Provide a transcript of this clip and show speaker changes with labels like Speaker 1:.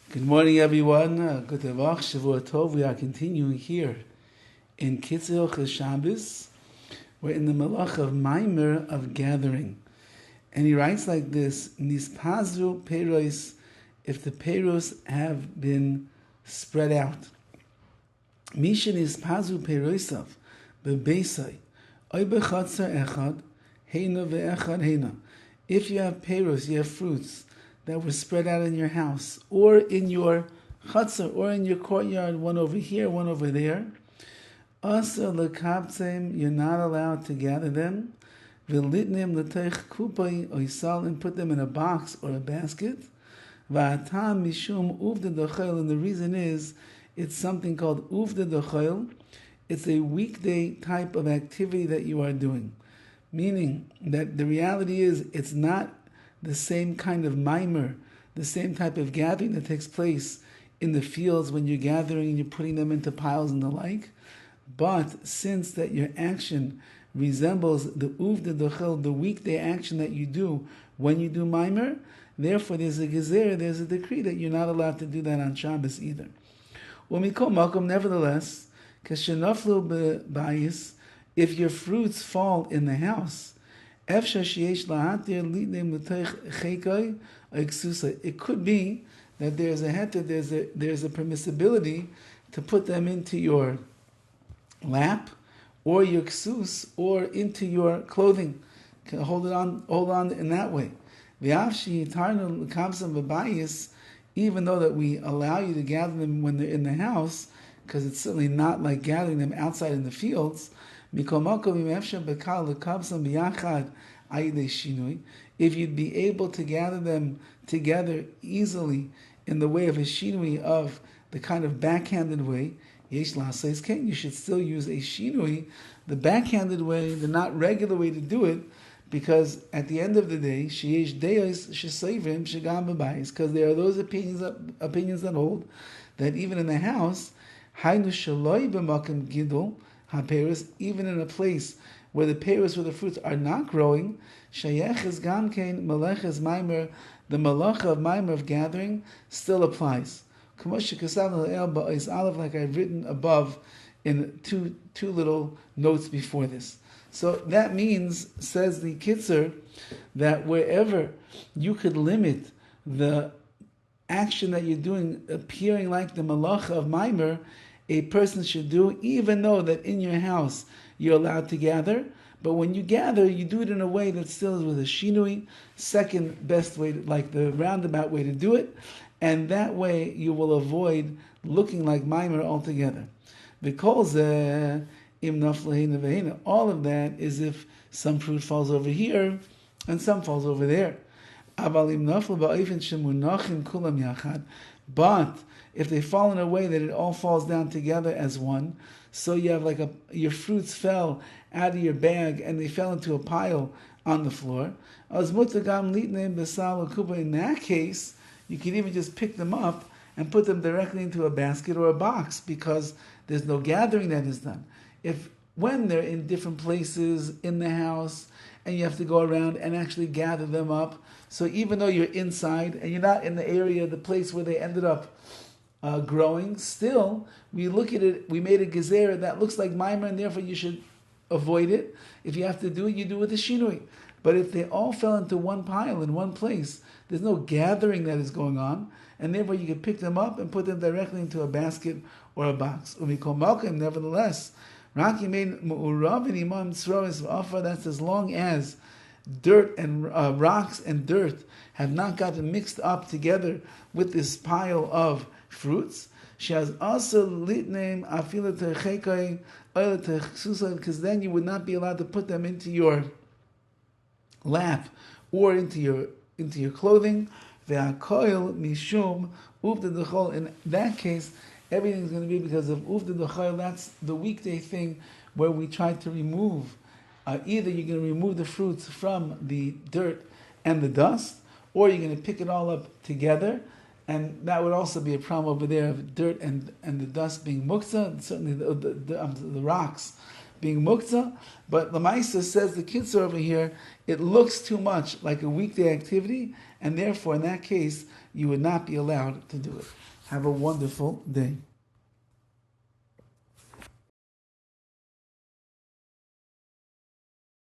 Speaker 1: Good morning, everyone. Good Tevach, Shavua Tov. We are continuing here in KITZUR SHABBOS. We're in the Malach of Maimer of gathering. And he writes like this, Nispazu Peros, if the Peros have been spread out. Misha Nispazu Perosav, Bebeisai, Oy Bechatzer Echad, Heina Ve'echad Heina. If you have Peros, you have fruits that were spread out in your house, or in your chutzner, or in your courtyard, one over here, one over there. Asa lekabtzem, you're not allowed to gather them. V'litnem l'teich kupai oisal, and put them in a box or a basket. V'atam mishum uvda dochel, and the reason is, it's something called uvda dochel. It's a weekday type of activity that you are doing. Meaning that the reality is, it's not the same kind of mimer, the same type of gathering that takes place in the fields when you're gathering and you're putting them into piles and the like. But since that your action resembles the uvda dochel, the weekday action that you do when you do mimer, therefore there's a gezer, there's a decree that you're not allowed to do that on Shabbos either. Umikol makom, nevertheless, kashenaflu b'bayis, if your fruits fall in the house, it could be that there's a heter, there's a permissibility to put them into your lap, or your ksus, or into your clothing. Hold on in that way. Even though that we allow you to gather them when they're in the house, because it's certainly not like gathering them outside in the fields. If you'd be able to gather them together easily in the way of a shinui, of the kind of backhanded way, you should still use a shinui, the backhanded way, the not regular way to do it, because at the end of the day, because there are those opinions that hold that even in the house, even in a place where the peros, where the fruits are not growing, shayech is gamkein meleches maimer, the malacha of maimer of gathering still applies. Like I've written above in two little notes before this. So that means, says the KITZUR, that wherever you could limit the action that you're doing appearing like the malacha of maimer, a person should do, even though that in your house you're allowed to gather. But when you gather, you do it in a way that still is with a shinui, second best way, like the roundabout way to do it, and that way you will avoid looking like mimer altogether. Because all of that is if some fruit falls over here and some falls over there. But if they fall in a way that it all falls down together as one, so you have like your fruits fell out of your bag and they fell into a pile on the floor. In that case, you can even just pick them up and put them directly into a basket or a box, because there's no gathering that is done. When they're in different places in the house and you have to go around and actually gather them up, so even though you're inside and you're not in the area, the place where they ended up growing, still, we look at it, we made a gezer that looks like mimer, and therefore you should avoid it. If you have to do it, you do it with a shinui. But if they all fell into one pile in one place, there's no gathering that is going on, and therefore you can pick them up and put them directly into a basket or a box. Nevertheless, that's as long as dirt and rocks and dirt have not gotten mixed up together with this pile of fruits. She has also lit name because then you would not be allowed to put them into your lap or into your clothing. In that case, everything's going to be because of uvda d'chayil. That's the weekday thing where we try to remove. Either you're going to remove the fruits from the dirt and the dust, or you're going to pick it all up together, and that would also be a problem over there of dirt and the dust being muktzah, certainly the rocks being muktzah. But the Maisa says, the KITZUR over here, it looks too much like a weekday activity, and therefore in that case you would not be allowed to do it. Have a wonderful day.